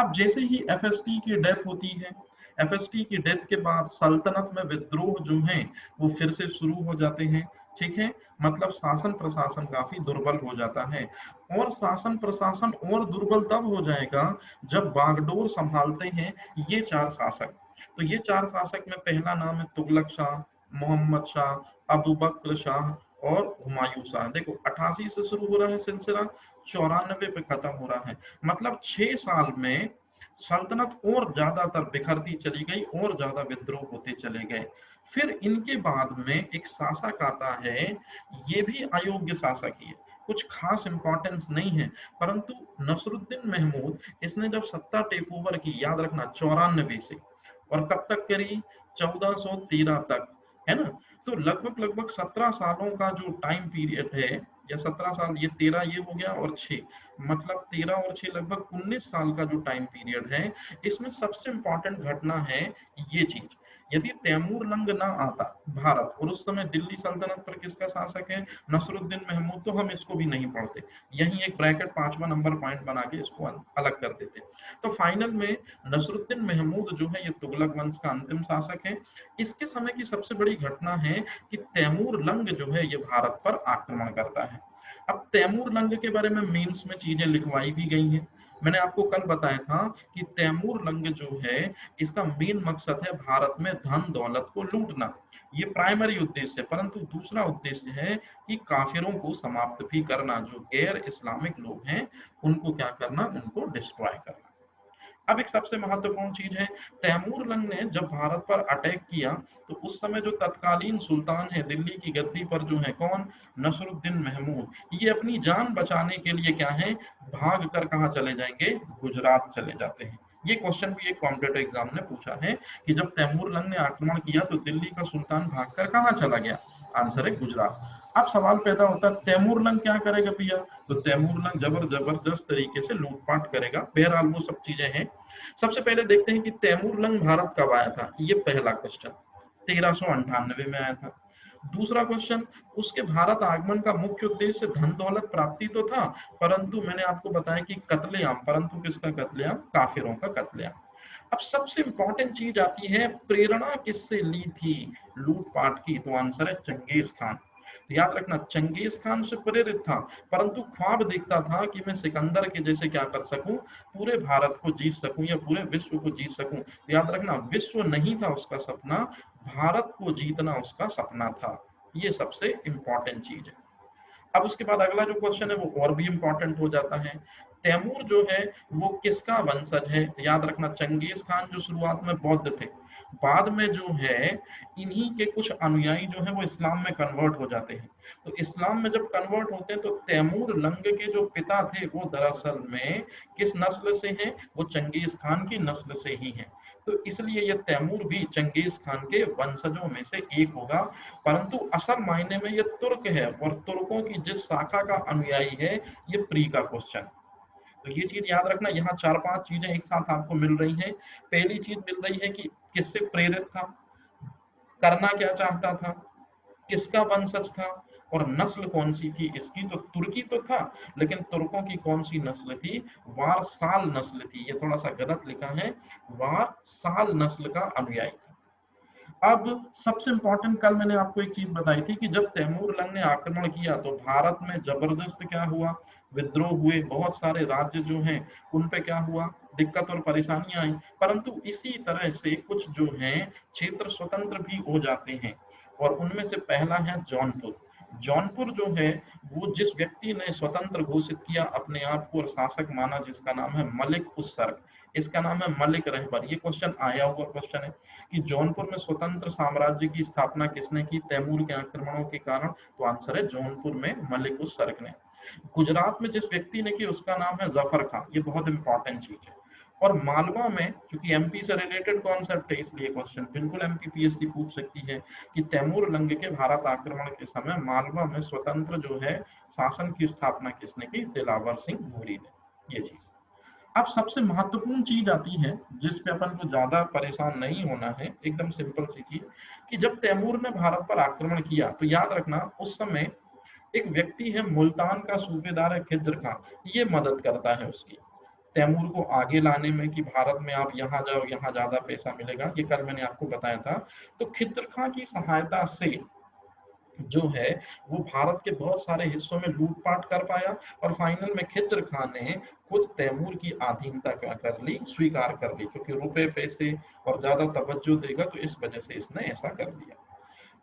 अब जैसे ही एफएसटी की डेथ होती है, एफएसटी की डेथ के बाद सल्तनत में विद्रोह जो हैं वो फिर से शुरू हो जाते हैं। ठीक है, मतलब शासन प्रशासन काफी दुर्बल हो जाता है। और शासन प्रशासन और दुर्बल तब हो जाएगा जब बागडोर संभालते हैं ये चार शासक। तो ये चार शासक में पहला नाम है तुगलक शाह, मोहम्मद शाह, अबू बकर शाह और हुमायूं शाह। देखो 88 से शुरू हो रहा है सिलसिला, 94 पे खत्म हो रहा है। मतलब 6 साल में सल्तनत और ज्यादातर बिखरती चली गई और ज्यादा विद्रोह होते चले गए। फिर इनके बाद में एक शासक आता है, ये भी अयोग्य शासक ही है, कुछ खास इंपॉर्टेंस नहीं है, परंतु नसरुद्दीन महमूद, इसने जब सत्ता टेक ओवर की, याद रखना 94 से, और कब तक करी, 1413 तक, है ना। तो लगभग लगभग 17 सालों का जो टाइम पीरियड है, या 17 साल, ये 13 ये हो गया और 6, मतलब 13 और 6 लगभग 19 साल का जो टाइम पीरियड है, इसमें सबसे इंपॉर्टेंट घटना है ये चीज। यदि तैमूर लंग ना आता भारत, और उस समय दिल्ली सल्तनत पर किसका शासक है, नसरुद्दीन महमूद, तो हम इसको भी नहीं पढ़ते, यही एक ब्रैकेट 5वां नंबर पॉइंट बना के इसको अलग कर देते। तो फाइनल में नसरुद्दीन महमूद जो है ये तुगलक वंश का अंतिम शासक है। इसके समय की सबसे बड़ी घटना है कि तैमूर लंग जो है ये भारत पर आक्रमण करता है। अब तैमूर लंग के बारे में मेंस में चीजें लिखवाई भी गई हैं। मैंने आपको कल बताया था कि तैमूर लंग जो है इसका मेन मकसद है भारत में धन दौलत को लूटना, ये प्राइमरी उद्देश्य है। परंतु दूसरा उद्देश्य है कि काफिरों को समाप्त भी करना, जो गैर इस्लामिक लोग हैं उनको क्या करना, उनको डिस्ट्रॉय करना। अब एक सबसे महत्वपूर्ण चीज है, तैमूर लंग ने जब भारत पर अटैक किया तो उस समय जो तत्कालीन सुल्तान है दिल्ली की गद्दी पर जो है कौन, नसरुद्दीन महमूद, ये अपनी जान बचाने के लिए क्या है, भाग कर कहाँ चले जाएंगे, गुजरात चले जाते हैं। ये क्वेश्चन भी एक कॉम्पिटिटिव एग्जाम ने पूछा है कि जब तैमूर लंग ने आक्रमण किया तो दिल्ली का सुल्तान भागकर कहाँ चला गया, आंसर है गुजरात। अब सवाल पैदा होता है तैमूर लंग क्या करेगा भैया, तो तैमूर लंग जबरदस्त तरीके से लूटपाट करेगा। बहरहाल वो सब चीजें हैं। सबसे पहले देखते हैं कि तैमूर लंग भारत कब आया था, ये पहला क्वेश्चन 1398 में आया था। दूसरा क्वेश्चन, उसके भारत आगमन का मुख्य उद्देश्य धन दौलत प्राप्ति तो था, परंतु मैंने आपको बताया कि कत्लेआम, परंतु किसका कत्लेआम, काफिरों का कत्लेआम। अब सबसे इंपॉर्टेंट चीज आती है, प्रेरणा किससे ली थी लूटपाट की, तो आंसर है चंगेज खान। तो याद रखना चंगेज खान से प्रेरित था, परंतु ख्वाब देखता था कि मैं सिकंदर के जैसे क्या कर सकूं, पूरे भारत को जीत सकूं या पूरे विश्व को जीत सकूं। तो याद रखना विश्व नहीं था उसका सपना, भारत को जीतना उसका सपना था। ये सबसे इंपॉर्टेंट चीज है। अब उसके बाद अगला जो क्वेश्चन है वो और भी इंपॉर्टेंट हो जाता है, तैमूर जो है वो किसका वंशज है, याद रखना चंगेज खान जो शुरुआत में बौद्ध थे, बाद में जो है इन्हीं के कुछ अनुयायी जो है वो इस्लाम में कन्वर्ट हो जाते हैं। तो इस्लाम में जब कन्वर्ट होते हैं तो तैमूर लंग के जो पिता थे वो दरअसल में किस नस्ल से हैं, वो चंगेज खान की नस्ल से ही हैं। तो इसलिए ये तैमूर भी चंगेज खान के वंशजों में से एक होगा। परंतु असल मायने में ये तुर्क है, और तुर्कों की जिस शाखा का अनुयायी है, ये प्री का क्वेश्चन। तो ये चीज याद रखना, यहाँ 4-5 चीजें एक साथ आपको मिल रही हैं। पहली चीज मिल रही है कि किससे प्रेरित था, करना क्या चाहता था, किसका वंशज था, और नस्ल कौन सी थी इसकी, तो तुर्की तो था, लेकिन तुर्कों की कौन सी नस्ल थी, वारसाल नस्ल थी। ये थोड़ा सा गलत लिखा है, वारसाल नस्ल का अनुयायी था। अब सबसे इंपॉर्टेंट, कल मैंने आपको एक चीज बताई थी कि जब तैमूर लंग ने आक्रमण किया तो भारत में जबरदस्त क्या हुआ, विद्रोह हुए, बहुत सारे राज्य जो हैं उन पे क्या हुआ, दिक्कत और परेशानियां आई। परंतु इसी तरह से कुछ जो हैं क्षेत्र स्वतंत्र भी हो जाते हैं, और उनमें से पहला है जौनपुर। जौनपुर जो है वो जिस व्यक्ति ने स्वतंत्र घोषित किया अपने आप को और शासक माना, जिसका नाम है मलिक उस सर्क, इसका नाम है मलिक रहबर। ये क्वेश्चन आया हुआ क्वेश्चन है कि जौनपुर में स्वतंत्र साम्राज्य की स्थापना किसने की तैमूर के आक्रमणों के कारण, तो आंसर है जौनपुर में मलिक उस सर्क ने। गुजरात में जिस व्यक्ति ने की उसका नाम है जफर खान, ये बहुत इंपॉर्टेंट चीज है। और मालवा में, क्योंकि एमपी से रिलेटेड कॉन्सेप्ट है इसलिए क्वेश्चन बिल्कुल एमपी पीएससी पूछ सकती है कि तैमूर लंग के भारत आक्रमण के समय मालवा में स्वतंत्र जो है शासन की स्थापना किसने की, दिलावर सिंह भूरी ने। ये चीज। अब सबसे महत्वपूर्ण चीज आती है जिस पे अपन को ज्यादा परेशान नहीं होना है, एकदम सिंपल सी चीज, कि जब तैमूर ने भारत पर आक्रमण किया तो याद रखना उस समय एक व्यक्ति है मुल्तान का सूबेदार है खिज्र खान, ये मदद करता है उसकी। तैमूर को आगे लाने में कि भारत में आप यहाँ जाओ, यहाँ ज्यादा पैसा मिलेगा, ये कल मैंने आपको बताया था। तो खिद्र खां की सहायता से जो है वो भारत के बहुत सारे हिस्सों में लूटपाट कर पाया, और फाइनल में खिद्र खां ने खुद तैमूर की अधीनता क्या कर ली, स्वीकार कर ली, क्योंकि रुपए पैसे और ज्यादा तवज्जो देगा तो इस वजह से इसने ऐसा कर दिया।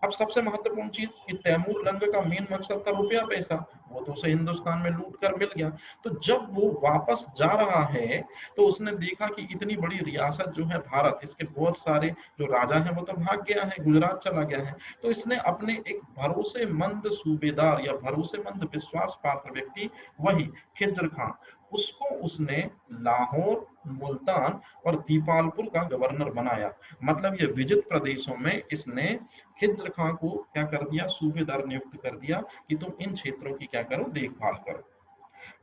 अब सबसे महत्वपूर्ण चीज कि तैमूर लंग का मेन मकसद था रुपया पैसा, वो तो उसे हिंदुस्तान में लूट कर मिल गया। तो जब वो वापस जा रहा है तो उसने देखा कि इतनी बड़ी रियासत जो है भारत, इसके बहुत सारे जो राजा हैं वो तो भाग गया है, गुजरात चला गया है। तो इसने अपने एक भरोसेमंद सूबेदार या भरोसेमंद विश्वास पात्र व्यक्ति, वही खिद्र खां, उसको उसने लाहौर, मुल्तान और दीपालपुर का गवर्नर बनाया। मतलब ये विजित प्रदेशों में इसने खिद्र खां को क्या कर दिया, सूबेदार नियुक्त कर दिया कि तुम इन क्षेत्रों की क्या करो, देखभाल करो।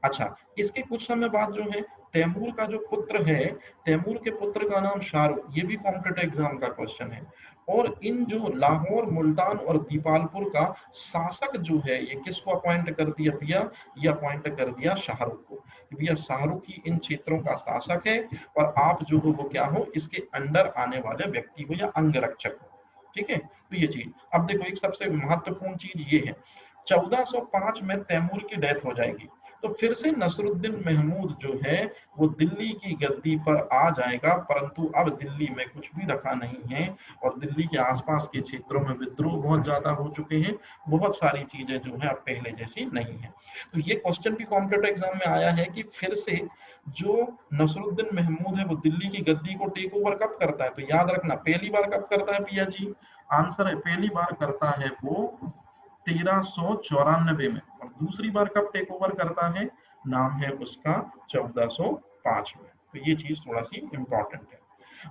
अच्छा, इसके कुछ समय बाद जो है तैमूर का जो पुत्र है, तैमूर के पुत्र का नाम शाहरुख, ये भी कॉम्पिटिटिव एग्जाम का क्वेश्चन है। और इन जो लाहौर, मुल्तान और दीपालपुर का शासक जो है, ये किसको अपॉइंट कर दिया भैया, ये अपॉइंट कर दिया शाहरुख को। भैया शाहरुख ही इन क्षेत्रों का शासक है और आप जो हो वो क्या हो, इसके अंडर आने वाले व्यक्ति हो या अंगरक्षक हो। ठीक है, तो ये चीज। अब देखो एक सबसे महत्वपूर्ण चीज ये है, 1405 में तैमूर की डेथ हो जाएगी, तो फिर से नसरुद्दीन महमूद जो है वो दिल्ली की गद्दी पर आ जाएगा, परंतु अब दिल्ली में कुछ भी रखा नहीं है और दिल्ली के आसपास के क्षेत्रों में विद्रोह बहुत ज्यादा हो चुके हैं, बहुत सारी चीजें जो है अब पहले जैसी नहीं है। तो ये क्वेश्चन भी कॉम्पिटिटिव एग्जाम में आया है कि फिर से जो नसरुद्दीन महमूद है वो दिल्ली की गद्दी को टेक ओवर कब करता है। तो याद रखना, पहली बार कब करता है पिया जी, आंसर है पहली बार करता है वो 1394 में, और दूसरी बार कब टेक ओवर करता है, नाम है उसका 1405 में। तो ये चीज थोड़ा सी इंपॉर्टेंट है।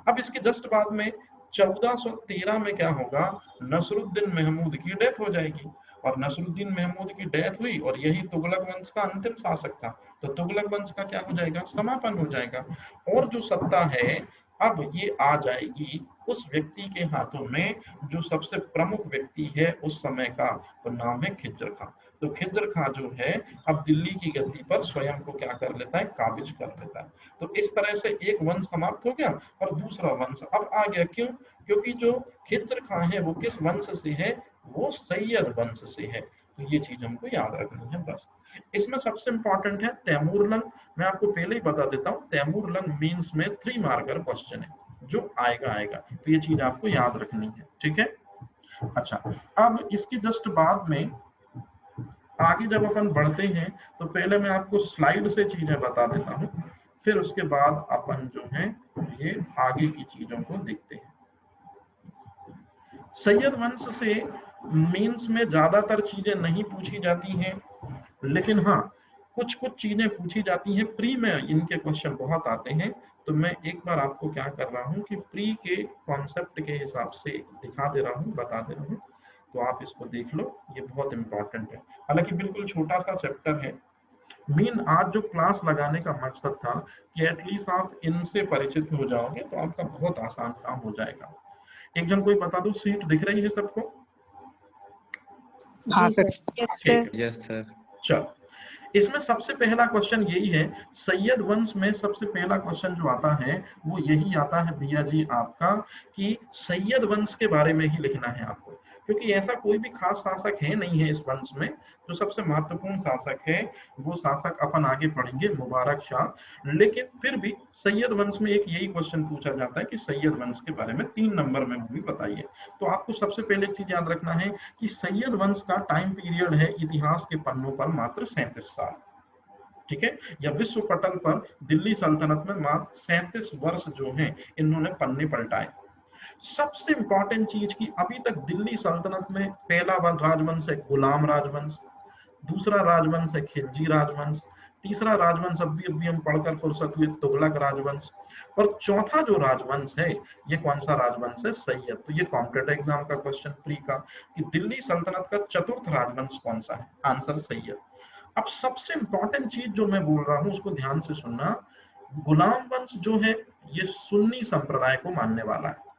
अब इसके जस्ट बाद में 1413 में क्या होगा, नसरुद्दीन महमूद की डेथ हो जाएगी, और नसरुद्दीन महमूद की डेथ हुई और यही तुगलक वंश का अंतिम शासक था, तो तुगलक वंश का क्या हो जाएगा, समापन हो जाएगा। और जो सत्ता है अब ये आ जाएगी उस व्यक्ति के हाथों में जो सबसे प्रमुख व्यक्ति है उस समय का, तो नाम है खिज्र खां। तो खिज्र खां जो है अब दिल्ली की गद्दी पर स्वयं को क्या कर लेता है, काबिज कर लेता है। तो इस तरह से एक वंश समाप्त हो गया और दूसरा वंश अब आ गया। क्यों, क्योंकि जो खिज्र खां है वो किस वंश से है, वो सैयद वंश से है। तो ये चीज हमको याद रखनी है बस। इसमें सबसे इंपॉर्टेंट है तैमूर लंग। मैं आपको पहले ही बता देता हूँ, तैमूर लंग मीन्स में 3 मार्कर क्वेश्चन है जो आएगा, तो ये चीज आपको याद रखनी है। ठीक है, अच्छा। अब इसके जस्ट बाद में आगे जब अपन बढ़ते हैं तो पहले मैं आपको स्लाइड से चीजें बता देता हूँ, फिर उसके बाद अपन जो है ये आगे की चीजों को देखते हैं। सैयद वंश से मेंस में ज्यादातर चीजें नहीं पूछी जाती हैं, लेकिन हाँ कुछ कुछ चीजें पूछी जाती हैं। प्री में इनके क्वेश्चन बहुत आते हैं, तो मैं एक बार आपको क्या कर रहा हूँ कि प्री के कॉन्सेप्ट के हिसाब से दिखा दे रहा हूँ, बता दे रहा हूँ, तो आप इसको देख लो, ये बहुत इंपॉर्टेंट है। हालांकि बिल्कुल छोटा सा चैप्टर है। मेन आज जो क्लास लगाने का मकसद था कि एटलीस्ट आप इनसे परिचित हो जाओगे तो आपका बहुत आसान काम हो जाएगा। एक जन कोई बता दो, सीट दिख रही है सबको? हाँ सर। ठीक है, यस सर। चलो, इसमें सबसे पहला क्वेश्चन यही है, सैयद वंश में सबसे पहला क्वेश्चन जो आता है वो यही आता है भैया जी आपका कि सैयद वंश के बारे में ही लिखना है आपको, क्योंकि ऐसा कोई भी खास शासक है नहीं है इस वंश में। जो सबसे महत्वपूर्ण शासक है वो शासक अपन आगे पढ़ेंगे, मुबारक शाह। लेकिन फिर भी सैयद वंश में एक यही क्वेश्चन पूछा जाता है कि सैयद वंश के बारे में 3 नंबर में भी बताइए। तो आपको सबसे पहले एक चीज याद रखना है कि सैयद वंश का टाइम पीरियड है इतिहास के पन्नों पर मात्र 37 साल। ठीक है, या विश्व पटल पर दिल्ली सल्तनत में मात्र 37 वर्ष जो हैं इन्होंने पन्ने पलटाए। सबसे इंपॉर्टेंट चीज की अभी तक दिल्ली सल्तनत में पहला राजवंश है गुलाम राजवंश, दूसरा राजवंश है खिलजी राजवंश, तीसरा राजवंश अभी हम पढ़कर फुर्सत हुए तुगलक राजवंश, और चौथा जो राजवंश है ये कौन सा राजवंश है, सैयद। तो ये कॉम्पिटिटिव एग्जाम का क्वेश्चन प्री का कि दिल्ली सल्तनत का चतुर्थ राजवंश कौन सा है, आंसर सैयद। अब सबसे इंपॉर्टेंट चीज जो मैं बोल रहा हूं उसको ध्यान से सुनना, गुलाम वंश जो है ये सुन्नी संप्रदाय को मानने वाला है।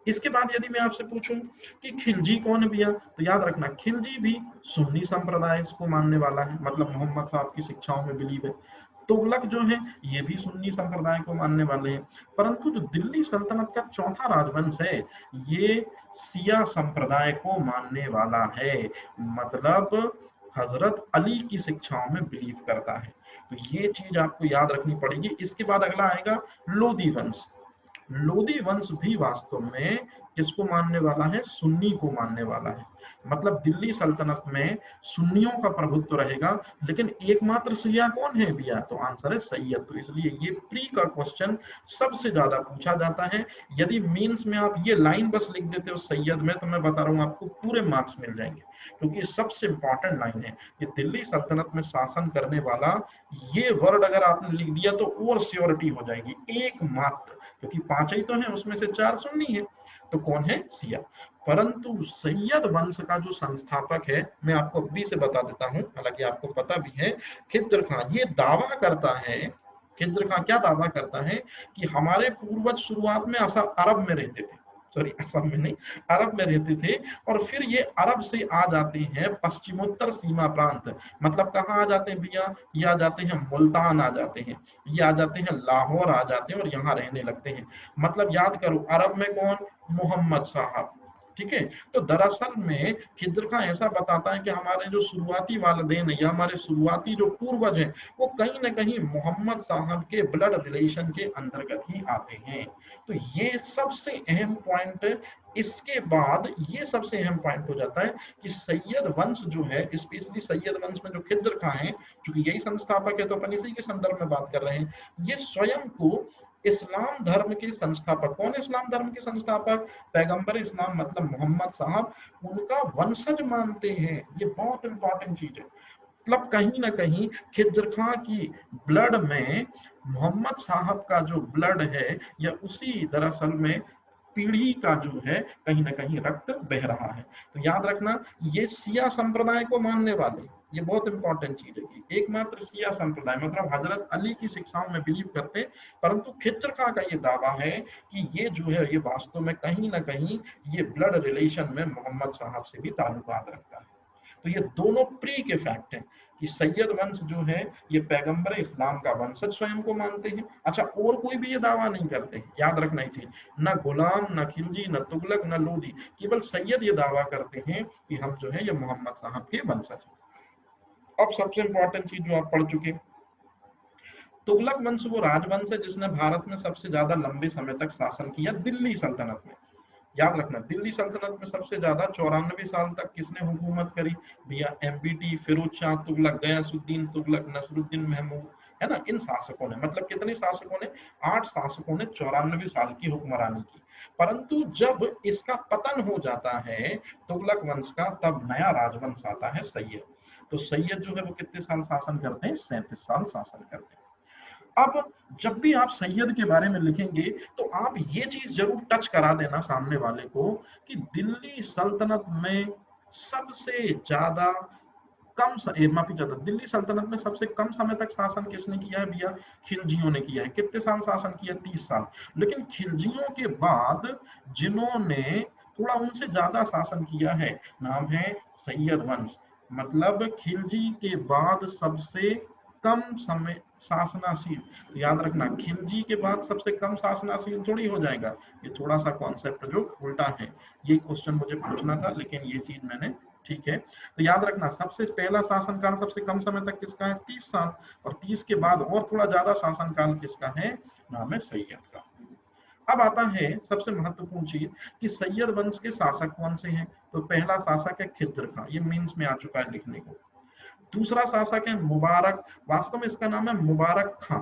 इसके बाद यदि मैं आपसे पूछूं कि खिलजी कौन है भैया, तो याद रखना खिलजी भी सुन्नी संप्रदाय को मानने वाला है, मतलब मोहम्मद साहब की शिक्षाओं में बिलीव है। तुगलक जो है ये भी सुन्नी संप्रदाय को मानने वाले हैं, परंतु जो दिल्ली सल्तनत का चौथा राजवंश है ये शिया संप्रदाय को मानने वाला है, मतलब हजरत अली की शिक्षाओं में बिलीव करता है। तो ये चीज आपको याद रखनी पड़ेगी। इसके बाद अगला आएगा लोधी वंश। लोधी वंश भी वास्तव में किसको मानने वाला है? सुन्नी को मानने वाला है। मतलब दिल्ली सल्तनत में सुन्नियों का प्रभुत्व रहेगा, लेकिन एकमात्र शिया कौन है भैया? तो आंसर है सैयद। तो इसलिए ये प्री का क्वेश्चन सबसे ज्यादा पूछा जाता है। यदि मीन्स में आप ये लाइन बस लिख देते हो सैयद में, तो मैं बता रहा हूँ आपको पूरे मार्क्स मिल जाएंगे, क्योंकि सबसे इंपॉर्टेंट लाइन है। ये दिल्ली सल्तनत में शासन करने वाला, ये वर्ड अगर आपने लिख दिया तो और श्योरिटी हो जाएगी एकमात्र, क्योंकि पांच ही तो हैं, उसमें से चार सुन्नी है, तो कौन है? शिया। परंतु सैयद वंश का जो संस्थापक है, मैं आपको अभी से बता देता हूं, हालांकि आपको पता भी है, खिज्र खां ये दावा करता है, खिज्र खां क्या दावा करता है कि हमारे पूर्वज शुरुआत में अरब में रहते थे, सॉरी असम में नहीं, अरब में रहते थे, और फिर ये अरब से आ जाते हैं पश्चिमोत्तर सीमा प्रांत। मतलब कहाँ आ जाते हैं भैया? ये आ जाते हैं मुल्तान आ जाते हैं, ये आ जाते हैं लाहौर आ जाते हैं, और यहाँ रहने लगते हैं। मतलब याद करो, अरब में कौन? मोहम्मद साहब। ठीक है, तो दरअसल में खिज्र खां ऐसा बताता है कि हमारे जो शुरुआती वालिदैन है या हमारे शुरुआती जो पूर्वज हैं, वो कहीं ना कहीं मोहम्मद साहब के ब्लड रिलेशन के अंतर्गत ही आते हैं। तो ये सबसे अहम पॉइंट है। इसके बाद ये सबसे अहम पॉइंट हो जाता है कि सैयद वंश जो है, स्पेशली सैयद वंश में जो खिज्र खां है, क्योंकि यही संस्थापक है तो अपन इसी के संदर्भ में बात कर रहे हैं, ये स्वयं को इस्लाम धर्म के संस्थापक, कौन है इस्लाम धर्म के संस्थापक? पैगंबर इस्लाम मतलब मोहम्मद साहब, उनका वंशज मानते हैं। ये बहुत इंपॉर्टेंट चीज है। मतलब कहीं ना कहीं खिज्र खां की ब्लड में मोहम्मद साहब का जो ब्लड है, या उसी दरअसल में पीढ़ी का जो है कहीं ना कहीं रक्त बह रहा है। तो याद रखना, ये शिया संप्रदाय को मानने वाले, ये बहुत इंपॉर्टेंट चीज है कि एकमात्र शिया संप्रदाय मतलब हजरत अली की शिक्षाओं में बिलीव करते, परंतु खिज्र खां का ये दावा है कि ये जो है ये वास्तव में कहीं ना कहीं ये ब्लड रिलेशन में मोहम्मद साहब से भी ताल्लुकात रखता है। तो ये दोनों प्री के फैक्ट हैं कि सैयद वंश जो है ये पैगंबर इस्लाम का वंशज स्वयं को मानते हैं। अच्छा, और कोई भी ये दावा नहीं करते, याद रखना ही चाहिए, न गुलाम, न खिलजी, न तुगलक, न लोधी, केवल सैयद ये दावा करते हैं कि हम जो है ये मोहम्मद साहब के वंशज हैं। अब सबसे इंपॉर्टेंट चीज जो आप पढ़ चुके, तुगलक वंश वो राजवंश है जिसने भारत में सबसे ज्यादा लंबे समय तक शासन किया दिल्ली सल्तनत में। याद रखना, दिल्ली सल्तनत में सबसे ज्यादा 94 साल तक किसने हुकूमत करी भैया? एमबीटी, फिरोज शाह तुगलक, गयासुद्दीन तुगलक, नसरुद्दीन महमूद, है ना, इन शासकों ने, मतलब कितने शासकों ने? 8 शासकों ने 94 साल की हुक्मरानी की। परंतु जब इसका पतन हो जाता है तुगलक वंश का, तब नया राजवंश आता है सैयद। तो सैयद जो है वो कितने साल शासन करते हैं? 37 साल शासन करते हैं। अब जब भी आप सैयद के बारे में लिखेंगे तो आप ये चीज जरूर टच करा देना सामने वाले को कि दिल्ली सल्तनत में सबसे ज्यादा माफी चाहता, दिल्ली सल्तनत में सबसे कम समय तक शासन किसने किया है भैया? खिलजियों ने किया है। कितने साल शासन किया? 30 साल। लेकिन खिलजियों के बाद जिन्होंने थोड़ा उनसे ज्यादा शासन किया है, नाम है सैयद वंश। मतलब खिलजी के बाद सबसे कम समय शासनाशील। तो याद रखना, खिलजी के बाद सबसे कम शासनाशील थोड़ी हो जाएगा, ये थोड़ा सा कॉन्सेप्ट जो उल्टा है। ये क्वेश्चन मुझे पूछना था, लेकिन ये चीज मैंने, ठीक है। तो याद रखना, सबसे पहला शासनकाल सबसे कम समय तक किसका है? 30 साल। और 30 के बाद और थोड़ा ज्यादा शासनकाल किसका है? नाम है सैयद का। अब आता है सबसे महत्वपूर्ण चीज कि सैयद वंश के शासक कौन से हैं। तो पहला शासक है खिज्र खां, ये मीन्स में आ चुका है लिखने को। दूसरा शासक है मुबारक, वास्तव में इसका नाम है मुबारक खां,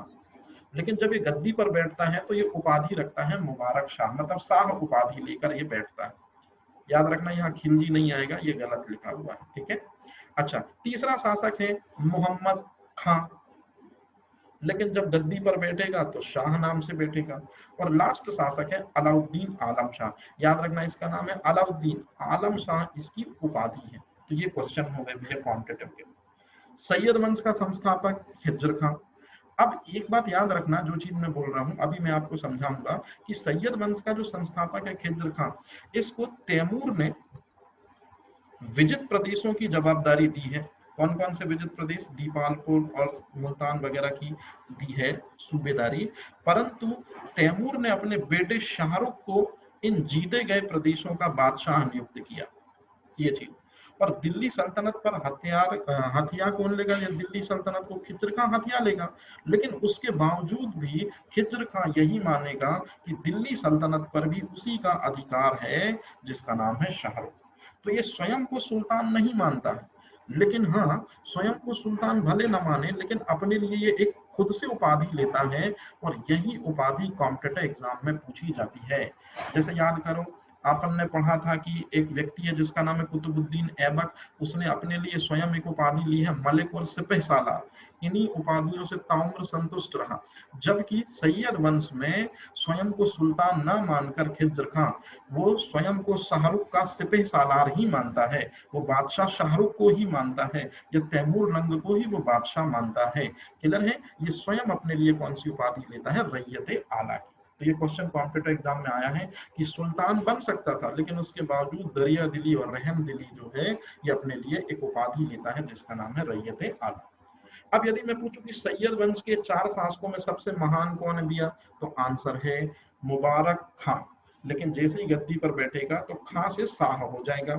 लेकिन जब ये गद्दी पर बैठता है तो ये उपाधि रखता है मुबारक शाह, मतलब शाह उपाधि लेकर ये बैठता है। याद रखना, यहाँ खिलजी नहीं आएगा, ये गलत लिखा हुआ है, ठीक है। अच्छा, तीसरा शासक है मोहम्मद खां, लेकिन जब गद्दी पर बैठेगा तो शाह नाम से बैठेगा। और लास्ट शासक है अलाउद्दीन आलम शाह। याद रखना, इसका नाम है अलाउद्दीन आलम शाह, इसकी उपाधि है। तो ये क्वेश्चन हो गए भैया क्वांटिटेटिव के। सैयद वंश का संस्थापक खिज्र खां। अब एक बात याद रखना, जो चीज मैं बोल रहा हूं अभी मैं आपको समझाऊंगा कि सैयद वंश का जो संस्थापक है खिज्र खां, इसको तैमूर ने विजित प्रदेशों की जवाबदारी दी है। कौन कौन से विजित प्रदेश? दीपालपुर और मुल्तान वगैरह की दी है सूबेदारी, परंतु तैमूर ने अपने बेटे शाहरुख को इन जीते गए प्रदेशों का बादशाह नियुक्त किया, ये चीज। और दिल्ली सल्तनत पर हथिया कौन लेगा? ये दिल्ली सल्तनत को खिज्र खां हथिया लेगा, लेकिन उसके बावजूद भी खिज्र खां यही मानेगा कि दिल्ली सल्तनत पर भी उसी का अधिकार है जिसका नाम है शाहरुख। तो ये स्वयं को सुल्तान नहीं मानता है, लेकिन हाँ, स्वयं को सुल्तान भले न माने, लेकिन अपने लिए ये एक खुद से उपाधि लेता है, और यही उपाधि कॉम्पिटिटिव एग्जाम में पूछी जाती है। जैसे याद करो, आपन ने पढ़ा था कि एक व्यक्ति है जिसका नाम है कुतुबुद्दीन ऐबक, उसने अपने लिए स्वयं एक उपाधि ली है मलिक और सिपह सालार। इन्हीं उपाधियों से ताउम्र संतुष्ट रहा, जबकि सैयद वंश में स्वयं को सुल्तान न मानकर खिज्र खां वो स्वयं को शाहरुख का सिपह सालार ही मानता है, वो बादशाह शाहरुख को ही मानता है, या तैमूर लंग को ही वो बादशाह मानता है। क्लियर है? ये स्वयं अपने लिए कौन सी उपाधि लेता है? रैयत आला की। तो ये क्वेश्चन कॉम्पिटिटिव एग्जाम में आया है कि सुल्तान बन सकता था, लेकिन उसके बावजूद दरिया दिली और रहम दिली जो है ये अपने लिए एक उपाधि लेता है जिसका नाम है रैयत आला। अब यदि मैं पूछूं कि सैयद वंश के 4 शासकों में सबसे महान कौन है भैया, तो आंसर है मुबारक खां। लेकिन जैसे ही गद्दी पर बैठेगा तो खां से शाह हो जाएगा।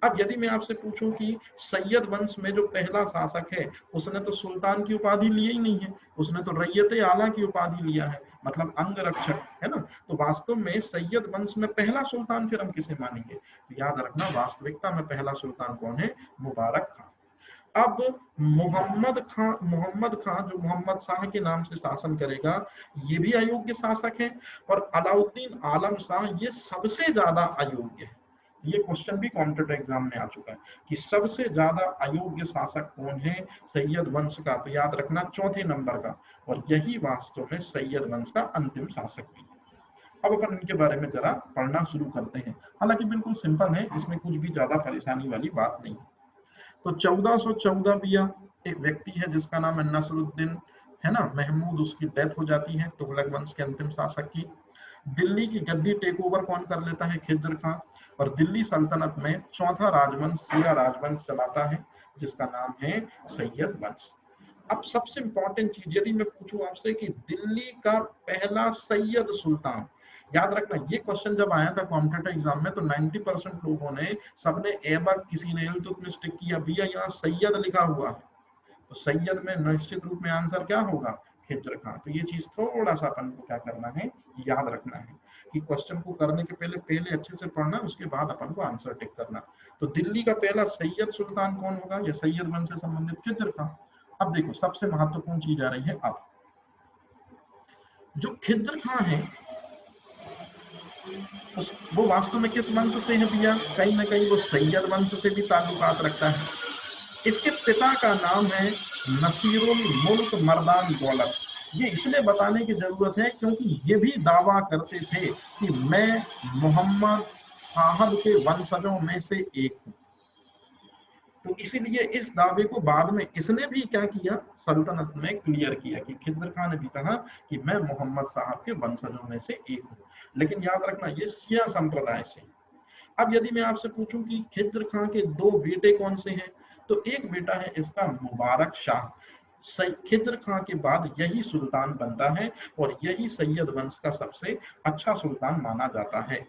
अब यदि मैं आपसे पूछूं कि सैयद वंश में जो पहला शासक है उसने तो सुल्तान की उपाधि ली ही नहीं है, उसने तो रैयत आला की उपाधि लिया है, मतलब अंगरक्षक, है ना। तो वास्तव में सैयद वंश में पहला सुल्तान फिर हम किसे मानेंगे? तो याद रखना, वास्तविकता में पहला सुल्तान कौन है? मुबारक खां। अब मोहम्मद खां जो मोहम्मद शाह के नाम से शासन करेगा, ये भी अयोग्य शासक है, और अलाउद्दीन आलम शाह ये सबसे ज्यादा अयोग्य है। ये क्वेश्चन भी कॉम्पिटिटिव एग्जाम में आ चुका है कि सबसे ज्यादा अयोग्य शासक कौन है सैयद वंश का, तो याद रखना चौथे नंबर का, और यही वास्तव में सैयद वंश का अंतिम शासक भी है। अब अपन इनके बारे में जरा पढ़ना शुरू करते हैं। हालांकि बिल्कुल सिंपल है, इसमें कुछ भी ज्यादा परेशानी वाली बात नहीं। तो 1414 बिया एक व्यक्ति है जिसका नाम है नसरुद्दीन, है ना, महमूद, उसकी डेथ हो जाती है, तुगलक वंश के अंतिम शासक की। दिल्ली की गद्दी टेक ओवर कौन कर लेता है? खिज्र खां। और दिल्ली सल्तनत में चौथा राजवंश शिया राजवंश चलाता है जिसका नाम है सैयद वंश। अब सबसे इंपॉर्टेंट चीज यदि मैं पूछूं आपसे कि दिल्ली का पहला सैयद सुल्तान, याद रखना ये क्वेश्चन जब आया था कॉम्पिटिटिव एग्जाम में तो 90% लोगों ने, सबने ऐबक, किसी ने इल्तुतमिश टिक किया, भैया यहाँ सैयद लिखा हुआ है, तो सैयद में निश्चित रूप में आंसर क्या होगा? खिज्र खां। तो ये चीज थोड़ा सा अपन को क्या करना है, याद रखना है कि क्वेश्चन को करने के पहले पहले अच्छे से पढ़ना, उसके बाद अपन को आंसर टिक करना। तो दिल्ली का पहला सैयद सुल्तान कौन होगा? या सैयद वंश से संबंधित खिज्र खां। अब देखो सबसे महत्वपूर्ण चीज आ रही है, अब जो खिज्र खां है वो वास्तव में किस वंश से है भैया? कहीं ना कहीं वो सैयद वंश से भी ताल्लुकात रखता है। इसके पिता का नाम है नसीरुल मुल्क मर्दान दौलत। ये इसलिए बताने की जरूरत है क्योंकि ये भी दावा करते थे कि मैं मोहम्मद साहब के वंशजों में से एक हूं। तो इसीलिए इस दावे को बाद में इसने भी क्या किया, सल्तनत में क्लियर किया कि खिज्र खां ने भी कहा कि मैं मोहम्मद साहब के वंशजों में से एक हूं। लेकिन याद रखना ये शिया संप्रदाय से। अब यदि मैं आपसे पूछूं कि खिज्र खां के 2 बेटे कौन से हैं, तो एक बेटा है इसका मुबारक शाह। खिज्र खां के बाद यही सुल्तान बनता है और यही सैयद वंश का सबसे अच्छा सुल्तान माना जाता है।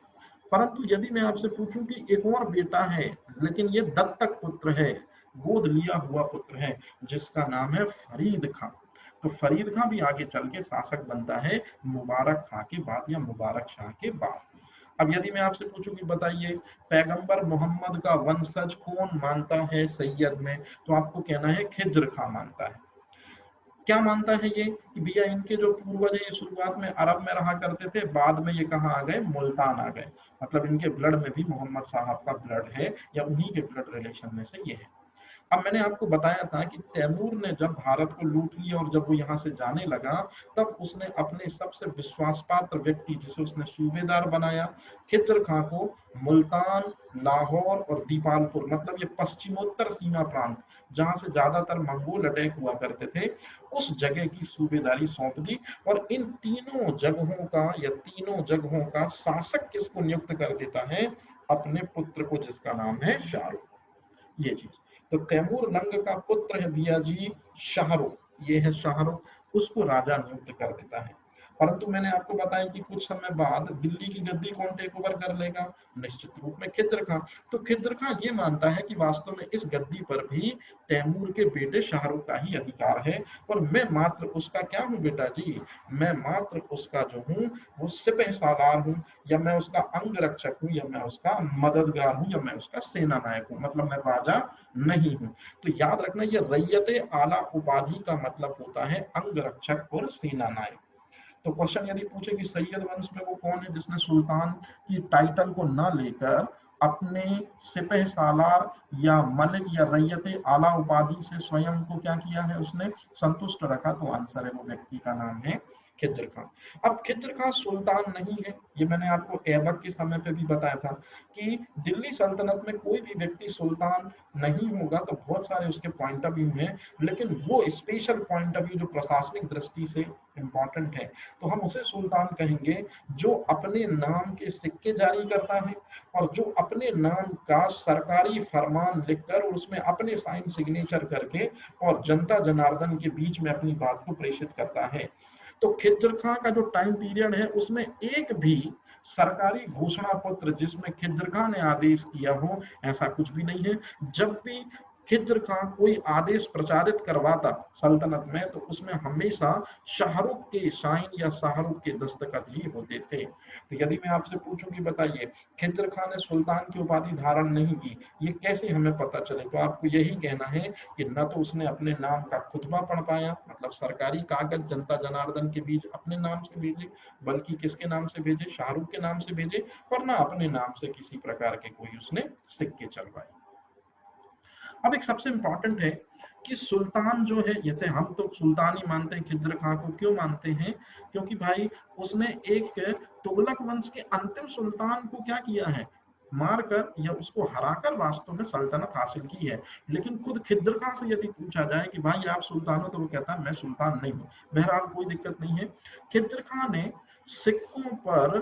परंतु यदि मैं आपसे पूछूं कि एक और बेटा है, लेकिन ये दत्तक पुत्र है, गोद लिया हुआ पुत्र है, जिसका नाम है फरीद खां। तो फरीद खां भी आगे चल के शासक बनता है मुबारक खां के बाद या मुबारक शाह के बाद। अब यदि मैं आपसे पूछूं कि बताइए पैगंबर मोहम्मद का वंशज कौन मानता है सैयद में, तो आपको कहना है खिज्र खां मानता है। क्या मानता है ये कि भैया इनके जो पूर्वज है ये शुरुआत में अरब में रहा करते थे, बाद में ये कहाँ आ गए? मुल्तान आ गए। मतलब इनके ब्लड में भी मोहम्मद साहब का ब्लड है, या उन्हीं के ब्लड रिलेशन में से ये है। अब मैंने आपको बताया था कि तैमूर ने जब भारत को लूट लिया और जब वो यहाँ से जाने लगा, तब उसने अपने सबसे विश्वास पात्र व्यक्ति जिसे उसने सूबेदार बनाया, खिज्र खां को मुल्तान, लाहौर और दीपालपुर, मतलब ये पश्चिमोत्तर सीमा प्रांत जहां से ज्यादातर मंगोल अटैक हुआ करते थे, उस जगह की सूबेदारी सौंप दी। और इन तीनों जगहों का या तीनों जगहों का शासक किसको नियुक्त कर देता है? अपने पुत्र को, जिसका नाम है शाहरुख। ये चीज तो तैमूर लंग का पुत्र है बियाजी शाहरुख, ये है शाहरुख, उसको राजा नियुक्त कर देता है। परंतु मैंने आपको बताया कि कुछ समय बाद दिल्ली की गद्दी कौन टेक ओवर कर लेगा? निश्चित रूप में खिद्र खां। तो खिद्र खां ये मानता है कि वास्तव में इस गद्दी पर भी तैमूर के बेटे शाहरुख का ही अधिकार है, और मैं मात्र उसका क्या हूँ बेटा जी, मैं मात्र उसका जो हूँ वो सिपह सालार हूँ, या मैं उसका अंग रक्षक हूँ, या मैं उसका मददगार हूँ, या मैं उसका सेना नायक हूँ, मतलब मैं राजा नहीं हूँ। तो याद रखना, ये रैयते आला उपाधि का मतलब होता है अंग रक्षक और सेना नायक। तो क्वेश्चन यदि पूछे कि सैयद वंश में वो कौन है जिसने सुल्तान की टाइटल को न लेकर अपने सिपह सालार या मलिक या रैयते आला उपाधि से स्वयं को क्या किया है, उसने संतुष्ट रखा, तो आंसर है वो व्यक्ति का नाम है खिद्र खां। अब खिद्र खां सुल्तान नहीं है, ये मैंने आपको ऐबक के समय पे भी बताया था कि दिल्ली सल्तनत में कोई भी व्यक्ति सुल्तान नहीं होगा, तो बहुत सारे उसके पॉइंट ऑफ व्यू हैं, लेकिन वो स्पेशल पॉइंट ऑफ व्यू जो प्रशासनिक दृष्टि से इंपॉर्टेंट है, तो हम उसे सुल्तान कहेंगे जो अपने नाम के सिक्के जारी करता है, और जो अपने नाम का सरकारी फरमान लिखकर और उसमें अपने साइन सिग्नेचर करके और जनता जनार्दन के बीच में अपनी बात को प्रेषित करता है। तो खिज्र खां का जो टाइम पीरियड है उसमें एक भी सरकारी घोषणा पत्र जिसमें खिज्र खां ने आदेश किया हो, ऐसा कुछ भी नहीं है। जब भी खिज्र खां कोई आदेश प्रचारित करवाता सल्तनत में, तो उसमें हमेशा शाहरुख के साइन या शाहरुख के दस्तखत ही होते थे। तो यदि मैं आपसे पूछूं कि बताइए खिज्र खां ने सुल्तान की उपाधि धारण नहीं की, ये कैसे हमें पता चले, तो आपको यही कहना है कि न तो उसने अपने नाम का खुतबा पढ़ पाया, मतलब सरकारी कागज जनता जनार्दन के बीच अपने नाम से भेजे, बल्कि किसके नाम से भेजे, शाहरुख के नाम से भेजे, और ना अपने नाम से किसी प्रकार के कोई उसने सिक्के चलवाए। अब एक सबसे इंपॉर्टेंट है कि सुल्तान जो है, जैसे हम तो सुल्तान ही मानते हैं खिज्र खां को, क्यों मानते हैं, क्योंकि भाई उसने एक तुगलक वंश के अंतिम सुल्तान को क्या किया है, मारकर या उसको हराकर वास्तव में सल्तनत हासिल की है। लेकिन खुद खिज्र खां से यदि पूछा जाए कि भाई आप सुल्तान हो, तो वो कहता है मैं सुल्तान नहीं हूँ। बहरहाल कोई दिक्कत नहीं है। खिज्र खां ने सिक्कों पर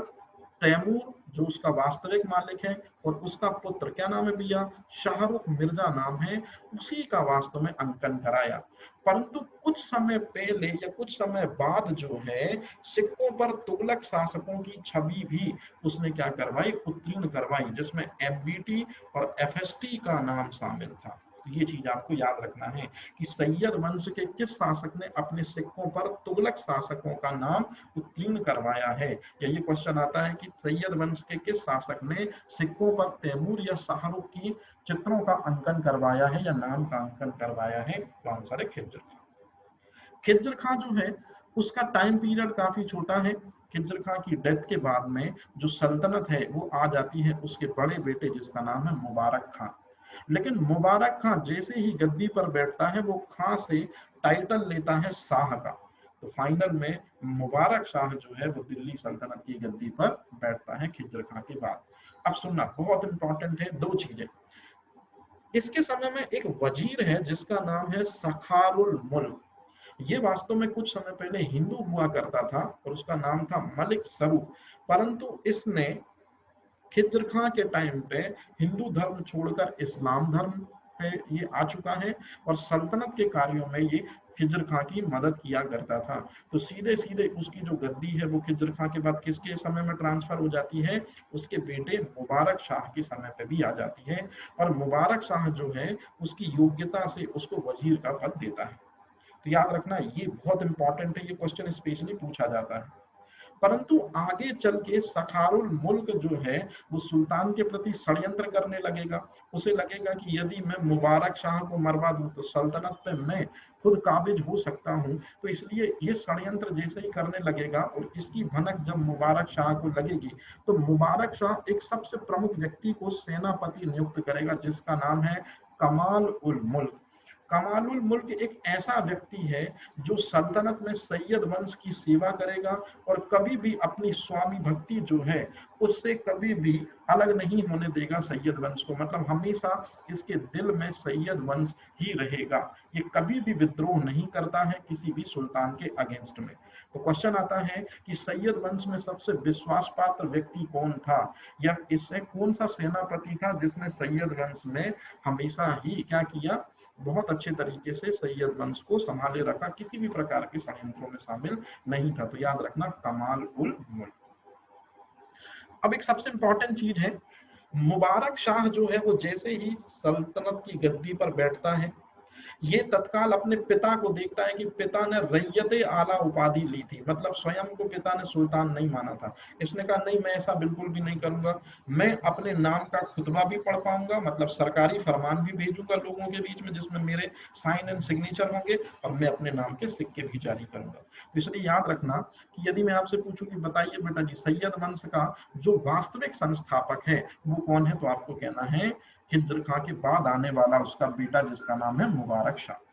तैमूर जो उसका वास्तविक मालिक है और उसका पुत्र क्या नाम है भैया, शाहरुख मिर्जा नाम है, उसी का वास्तव में अंकन कराया। परंतु कुछ समय पहले या कुछ समय बाद जो है सिक्कों पर तुगलक शासकों की छवि भी उसने क्या करवाई, उत्तीर्ण करवाई, जिसमें एमबीटी और एफएसटी का नाम शामिल था। ये चीज आपको याद रखना है कि सैयद वंश के किस शासक ने अपने सिक्कों पर तुगलक शासकों का नाम उत्तीर्ण करवाया है। या ये क्वेश्चन आता है कि सैयद वंश के किस शासक ने सिक्कों पर तैमूर या शाहरुख की चित्रों का अंकन करवाया है या नाम का अंकन करवाया है, तो आंसर है खिज्र खां। खिज्र खां जो है उसका टाइम पीरियड काफी छोटा है। खिज्र खां की डेथ के बाद में जो सल्तनत है वो आ जाती है उसके बड़े बेटे जिसका नाम है मुबारक खां। लेकिन मुबारक खां जैसे ही गद्दी पर बैठता है वो खां से टाइटल लेता है शाह का। तो फाइनल में मुबारक शाह जो है वो दिल्ली सल्तनत की गद्दी पर बैठता है खिज्र खां के बाद। अब सुनना बहुत इंपॉर्टेंट है, दो चीजें। इसके समय में एक वजीर है जिसका नाम है सखारुल मुल्क। ये वास्तव में कुछ समय पहले हिंदू हुआ करता था और उसका नाम था मलिक सरूफ। परंतु इसने खिज्र खां के टाइम पे हिंदू धर्म छोड़कर इस्लाम धर्म पे ये आ चुका है, और सल्तनत के कार्यों में ये खिज्र खां की मदद किया करता था। तो सीधे सीधे उसकी जो गद्दी है वो खिज्र खां के बाद किसके समय में ट्रांसफर हो जाती है, उसके बेटे मुबारक शाह के समय पे भी आ जाती है। और मुबारक शाह जो है उसकी योग्यता से उसको वजीर का पद देता है। तो याद रखना ये बहुत इंपॉर्टेंट है, ये क्वेश्चन स्पेशली पूछा जाता है। परंतु आगे चल के सखारुल मुल्क जो है वो सुल्तान के प्रति षड्यंत्र करने लगेगा। उसे लगेगा कि यदि मैं मुबारक शाह को मरवा दूं तो सल्तनत पे मैं खुद काबिज हो सकता हूं। तो इसलिए ये षड्यंत्र जैसे ही करने लगेगा और इसकी भनक जब मुबारक शाह को लगेगी, तो मुबारक शाह एक सबसे प्रमुख व्यक्ति को सेनापति नियुक्त करेगा जिसका नाम है कमाल उल मुल्क। कमालुल मुल्क एक ऐसा व्यक्ति है जो सल्तनत में सैयद वंश की सेवा करेगा और कभी भी अपनी स्वामी भक्ति जो है उससे कभी भी अलग नहीं होने देगा सैयद वंश को। मतलब हमेशा इसके दिल में सैयद वंश ही रहेगा। ये कभी भी विद्रोह नहीं करता है किसी भी सुल्तान के अगेंस्ट में। तो क्वेश्चन आता है कि सैयद वंश में सबसे विश्वास पात्र व्यक्ति कौन था, या इससे कौन सा सेनापति था जिसने सैयद वंश में हमेशा ही क्या किया, बहुत अच्छे तरीके से सैयद वंश को संभाले रखा, किसी भी प्रकार के षड्यंत्रों में शामिल नहीं था। तो याद रखना कमाल उल मुल्क। अब एक सबसे इंपॉर्टेंट चीज है, मुबारक शाह जो है वो जैसे ही सल्तनत की गद्दी पर बैठता है, ये तत्काल अपने पिता को देखता है कि पिता ने रैयत आला उपाधि ली थी, मतलब स्वयं को पिता ने सुल्तान नहीं माना था। इसने कहा नहीं, मैं ऐसा बिल्कुल भी नहीं करूंगा, मैं अपने नाम का खुतबा भी पढ़ पाऊंगा, मतलब सरकारी फरमान भी भेजूंगा लोगों के बीच में जिसमें मेरे साइन एंड सिग्नेचर होंगे, और मैं अपने नाम के सिक्के भी जारी करूंगा। तो इसलिए याद रखना कि यदि मैं आपसे पूछूं कि बताइए बेटा जी सैयद वंश का जो वास्तविक संस्थापक है वो कौन है, तो आपको कहना है हिज्र खां के बाद आने वाला उसका बेटा जिसका नाम है मुबारक शाह।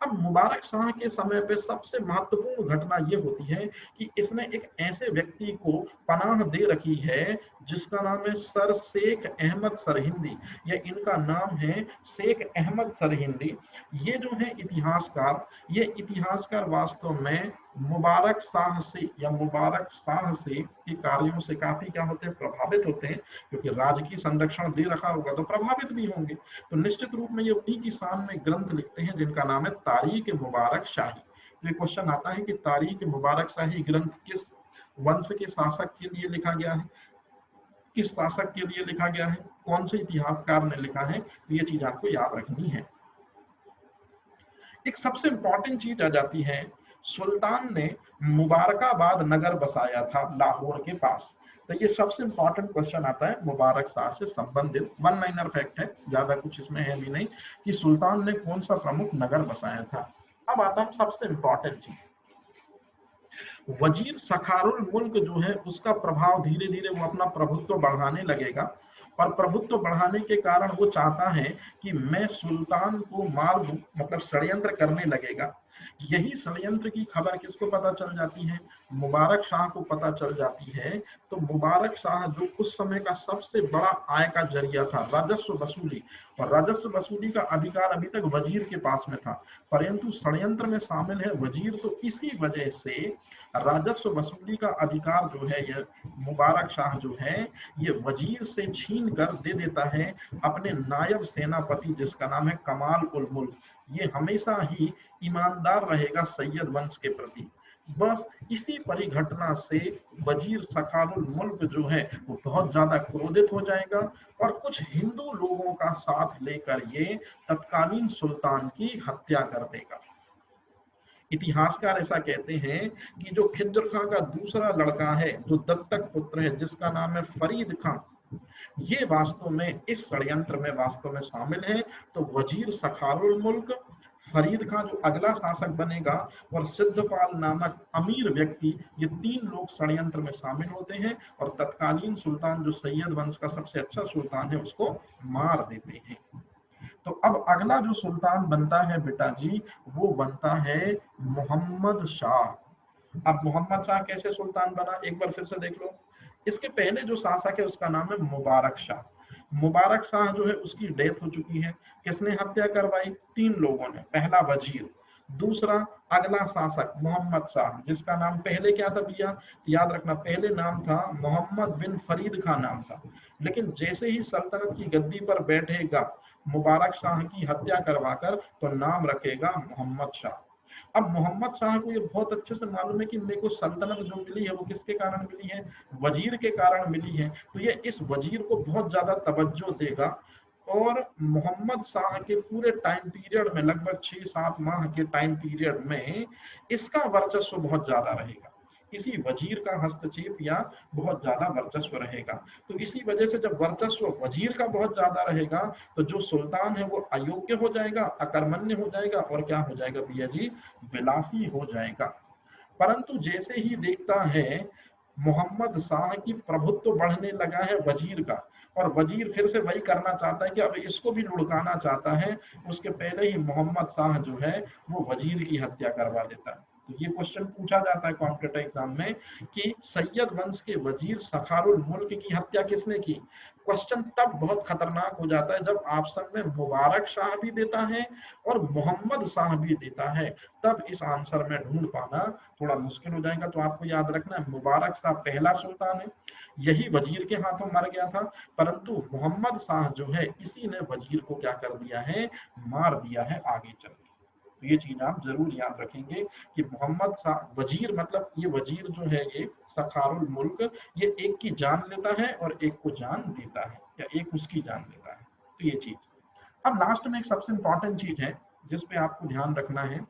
अब मुबारक शाह के समय पे सबसे महत्वपूर्ण घटना ये होती है कि इसने एक ऐसे व्यक्ति को पनाह दे रखी है जिसका नाम है सर शेख अहमद सरहिंदी, या इनका नाम है शेख अहमद सरहिंदी। ये जो है इतिहासकार, ये इतिहासकार वास्तव में मुबारक शाह से या मुबारक शाह से के कार्यों से काफी क्या होते हैं, प्रभावित होते हैं, क्योंकि राजकीय संरक्षण दे रखा होगा तो प्रभावित भी होंगे। तो निश्चित रूप में ये उन्हीं की शान में ग्रंथ लिखते हैं जिनका नाम है तारीख मुबारक शाही। तो ये क्वेश्चन आता है कि तारीख मुबारक शाही ग्रंथ किस वंश के शासक के लिए लिखा गया है, किस शासक के लिए लिखा गया है, कौन से इतिहासकार ने लिखा है, तो ये चीज आपको याद रखनी है। एक सबसे इंपॉर्टेंट चीज आ जाती है, सुल्तान ने मुबारकाबाद नगर बसाया था लाहौर के पास। तो ये सबसे इंपॉर्टेंट क्वेश्चन आता है मुबारक शाह से संबंधित, वन लाइनर फैक्ट है, ज्यादा कुछ इसमें है भी नहीं, कि सुल्तान ने कौन सा प्रमुख नगर बसाया था। अब आता है सबसे इंपॉर्टेंट चीज, वजीर सखारुल मुल्क जो है उसका प्रभाव धीरे धीरे वो अपना प्रभुत्व बढ़ाने लगेगा, और प्रभुत्व बढ़ाने के कारण वो चाहता है कि मैं सुल्तान को मार दूं, मतलब षड्यंत्र करने लगेगा। यही षड्यंत्र की खबर किसको पता चल जाती है, मुबारक शाह को पता चल जाती है। तो मुबारक शाह जो उस समय का सबसे बड़ा आय का जरिया था, राजस्व वसूली, और राजस्व वसूली का अधिकार अभी तक वजीर के पास में था, परंतु षड्यंत्र में शामिल है वजीर, तो इसी वजह से राजस्व वसूली का अधिकार जो है ये मुबारक शाह जो है ये वजीर से छीन कर दे देता है अपने नायब सेनापति जिसका नाम है कमाल उल मुल्क। ये हमेशा ही ईमानदार रहेगा सैयद वंश के प्रति। बस इसी परिघटना से वजीर सखारुल मुल्क जो है वो बहुत ज्यादा क्रोधित हो जाएगा, और कुछ हिंदू लोगों का साथ लेकर ये तत्कालीन सुल्तान की हत्या कर देगा। इतिहासकार ऐसा कहते हैं कि जो खिज्र खां का दूसरा लड़का है, जो दत्तक पुत्र है जिसका नाम है फरीद खां, ये वास्तव में इस षड्यंत्र में वास्तव में शामिल है। तो वजीर सखारुल मुल्क, फरीद खां जो अगला शासक बनेगा, और सिद्धपाल नामक अमीर व्यक्ति, ये तीन लोग षड्यंत्र में शामिल होते हैं और तत्कालीन सुल्तान जो सैयद वंश का सबसे अच्छा सुल्तान है उसको मार देते हैं। तो अब अगला जो सुल्तान बनता है बेटा जी वो बनता है मोहम्मद शाह। अब मोहम्मद शाह कैसे सुल्तान बना एक बार फिर से देख लो। इसके पहले जो शासक है उसका नाम है मुबारक शाह। मुबारक शाह जो है उसकी डेथ हो चुकी है। किसने हत्या करवाई, तीन लोगों ने, पहला वजीर, दूसरा अगला शासक मोहम्मद शाह जिसका नाम पहले क्या था भैया, याद रखना पहले नाम था मोहम्मद बिन फरीद खान नाम था, लेकिन जैसे ही सल्तनत की गद्दी पर बैठेगा मुबारक शाह की हत्या करवाकर तो नाम रखेगा मोहम्मद शाह। अब मोहम्मद शाह को ये बहुत अच्छे से मालूम है कि मेरे को सल्तनत जो मिली है वो किसके कारण मिली है, वजीर के कारण मिली है, तो ये इस वजीर को बहुत ज्यादा तवज्जो देगा, और मोहम्मद शाह के पूरे टाइम पीरियड में लगभग 6-7 माह के टाइम पीरियड में इसका वर्चस्व बहुत ज्यादा रहेगा, किसी वजीर का हस्तक्षेप या बहुत ज्यादा वर्चस्व रहेगा। तो इसी वजह से जब वर्चस्व वजीर का बहुत ज्यादा रहेगा तो जो सुल्तान है वो अयोग्य हो जाएगा, अकर्मण्य हो जाएगा, और क्या हो जाएगा भैया जी, विलासी हो जाएगा। परंतु जैसे ही देखता है मोहम्मद शाह की प्रभुत्व बढ़ने लगा है वजीर का, और वजीर फिर से वही करना चाहता है कि अब इसको भी लुढ़काना चाहता है, उसके पहले ही मोहम्मद शाह जो है वो वजीर की हत्या करवा देता है। तो ये क्वेश्चन पूछा जाता है कॉम्पिटेटिव एग्जाम में कि सैयद वंश के वजीर सखारुल मुल्क की हत्या किसने की। क्वेश्चन तब बहुत खतरनाक हो जाता है जब ऑप्शन में मुबारक शाह भी देता है और मोहम्मद शाह भी देता है, तब इस आंसर में ढूंढ पाना थोड़ा मुश्किल हो जाएगा। तो आपको याद रखना है मुबारक शाह पहला सुल्तान है, यही वजीर के हाथों मर गया था, परंतु मोहम्मद शाह जो है इसी ने वजीर को क्या कर दिया है, मार दिया है आगे चल के। तो ये चीज आप जरूर याद रखेंगे कि मोहम्मद शाह वजीर, मतलब ये वजीर जो है ये सखारुल मुल्क, ये एक की जान लेता है और एक को जान देता है, या एक उसकी जान लेता है। तो ये चीज। अब लास्ट में एक सबसे इंपॉर्टेंट चीज है जिसपे आपको ध्यान रखना है।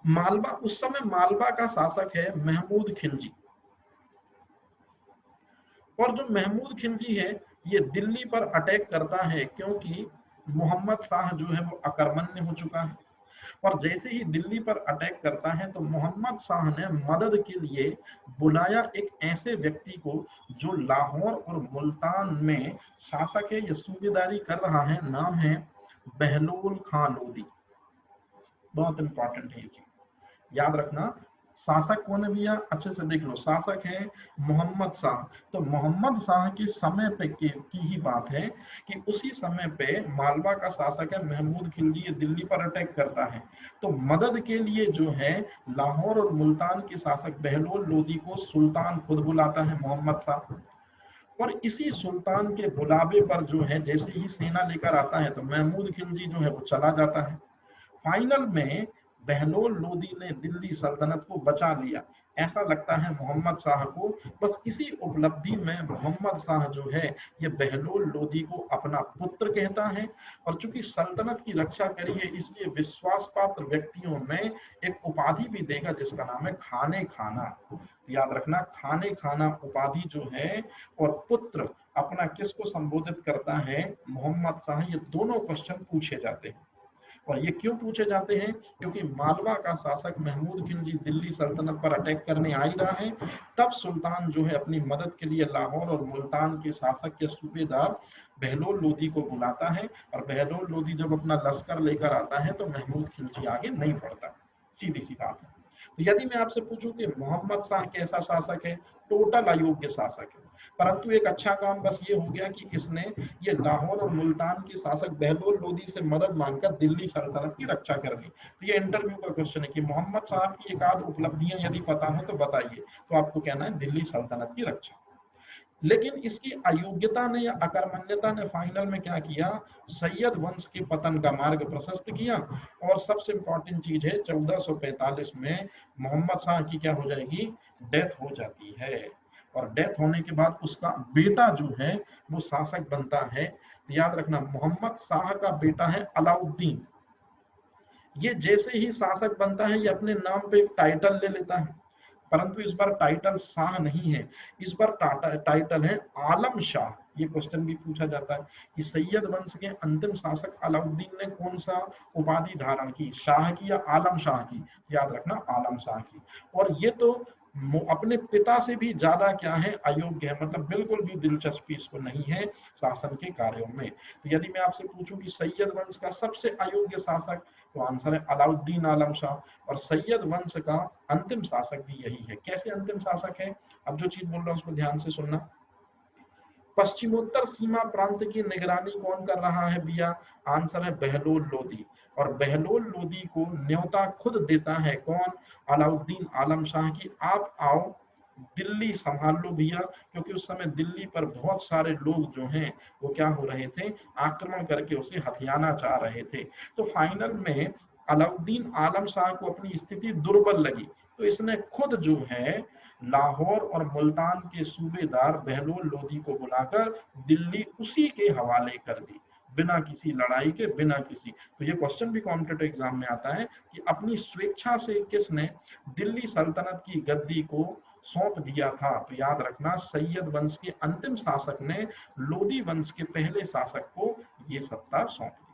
मालवा, उस समय मालवा का शासक है महमूद खिलजी, और जो महमूद खिलजी है ये दिल्ली पर अटैक करता है क्योंकि मोहम्मद शाह जो है वो अकर्मण्य हो चुका है। और जैसे ही दिल्ली पर अटैक करता है तो मोहम्मद शाह ने मदद के लिए बुलाया एक ऐसे व्यक्ति को जो लाहौर और मुल्तान में शासक है या सूबेदारी कर रहा है, नाम है बहलोल खां लोदी। बहुत इंपॉर्टेंट है ये चीज, याद रखना। शासक कौन है भैया, अच्छे से देख लो, शासक है मोहम्मद शाह। तो मोहम्मद शाह के समय पे की ही बात है कि उसी समय पे मालवा का शासक है महमूद खिलजी, ये दिल्ली पर अटैक करता है, तो मदद के लिए जो है लाहौर और मुल्तान के शासक बहलोल लोदी को सुल्तान खुद बुलाता है मोहम्मद शाह। और इसी सुल्तान के बुलावे पर जो है जैसे ही सेना लेकर आता है तो महमूद खिलजी जो है वो चला जाता है। फाइनल में बहलोल लोदी ने दिल्ली सल्तनत को बचा लिया, ऐसा लगता है मोहम्मद शाह को। बस इसी उपलब्धि में मोहम्मद शाह जो है ये बहलोल लोदी को अपना पुत्र कहता है, और चूंकि सल्तनत की रक्षा करी है इसलिए विश्वास पात्र व्यक्तियों में एक उपाधि भी देगा जिसका नाम है खाने खाना। याद रखना, खाने खाना उपाधि जो है और पुत्र अपना किसको संबोधित करता है, मोहम्मद शाह। ये दोनों क्वेश्चन पूछे जाते हैं। और ये क्यों पूछे जाते हैं, क्योंकि मालवा का शासक महमूद खिलजी दिल्ली सल्तनत पर अटैक करने आ ही रहा है, तब सुल्तान जो है अपनी मदद के लिए लाहौर और मुल्तान के शासक के सूबेदार बहलोल लोदी को बुलाता है, और बहलोल लोदी जब अपना लश्कर लेकर आता है तो महमूद खिलजी आगे नहीं बढ़ता। सीधी सी बात है। तो यदि मैं आपसे पूछूं कि मोहम्मद शाह कैसा शासक है, टोटल अयोग्य शासक है, परंतु एक अच्छा काम बस ये हो गया कि इसने ये लाहौर और मुल्तान के शासक बहलोल लोदी से मदद मांगकर दिल्ली सल्तनत की रक्षा कर ली। तो ये इंटरव्यू का क्वेश्चन है कि मोहम्मद साहब की एक आध उपलब्धियां यदि पता हो तो बताइए, तो आपको कहना है दिल्ली सल्तनत की रक्षा। लेकिन इसकी अयोग्यता ने या अकर्मण्यता ने फाइनल में क्या किया, सैयद वंश के पतन का मार्ग प्रशस्त किया। और सबसे इंपॉर्टेंट चीज है 1445 में मोहम्मद शाह की क्या हो जाएगी, डेथ हो जाती है। और डेथ होने के बाद उसका बेटा जो है वो शासक बनता है। तो याद रखना, मोहम्मद शाह का बेटा है अलाउद्दीन। ये जैसे ही शासक बनता है ये अपने नाम पे एक टाइटल ले लेता है, परंतु इस बार टाइटल शाह नहीं है, इस बार टाइटल है आलम शाह। ये क्वेश्चन भी पूछा जाता है कि सैयद वंश के अंतिम शासक अलाउद्दीन ने कौन सा उपाधि धारण की, शाह की या आलम शाह की। याद रखना, आलम शाह की। और ये तो अपने पिता से भी ज्यादा क्या है, अयोग्य है, मतलब बिल्कुल भी दिलचस्पी इसको नहीं है शासन के कार्यों में। तो यदि मैं आपसे पूछूं कि सैयद वंश का सबसे अयोग्य शासक, तो आंसर है अलाउद्दीन आलम शाह। और सैयद वंश का अंतिम शासक भी यही है। कैसे अंतिम शासक है, अब जो चीज बोल रहा हूं उसको ध्यान से सुनना। पश्चिमोत्तर सीमा प्रांत की निगरानी कौन कर रहा है भैया, आंसर है बहलोल लोदी। और बहलोल लोदी को न्योता खुद देता है कौन, अलाउद्दीन आलम शाह की, आप आओ दिल्ली संभाल लो भैया, क्योंकि उस समय दिल्ली पर बहुत सारे लोग जो हैं वो क्या हो रहे थे, आक्रमण करके उसे हथियाना चाह रहे थे। तो फाइनल में अलाउद्दीन आलम शाह को अपनी स्थिति दुर्बल लगी, तो इसने खुद जो है लाहौर और मुल्तान के सूबेदार बहलोल लोदी को बुलाकर दिल्ली उसी के हवाले कर दी, बिना किसी लड़ाई के, बिना किसी। तो ये क्वेश्चन भी कॉम्पिटिटिव एग्जाम में आता है कि अपनी स्वेच्छा से किसने दिल्ली सल्तनत की गद्दी को सौंप दिया था। तो याद रखना, सैयद वंश के अंतिम शासक ने लोदी वंश के पहले शासक को ये सत्ता सौंप दी।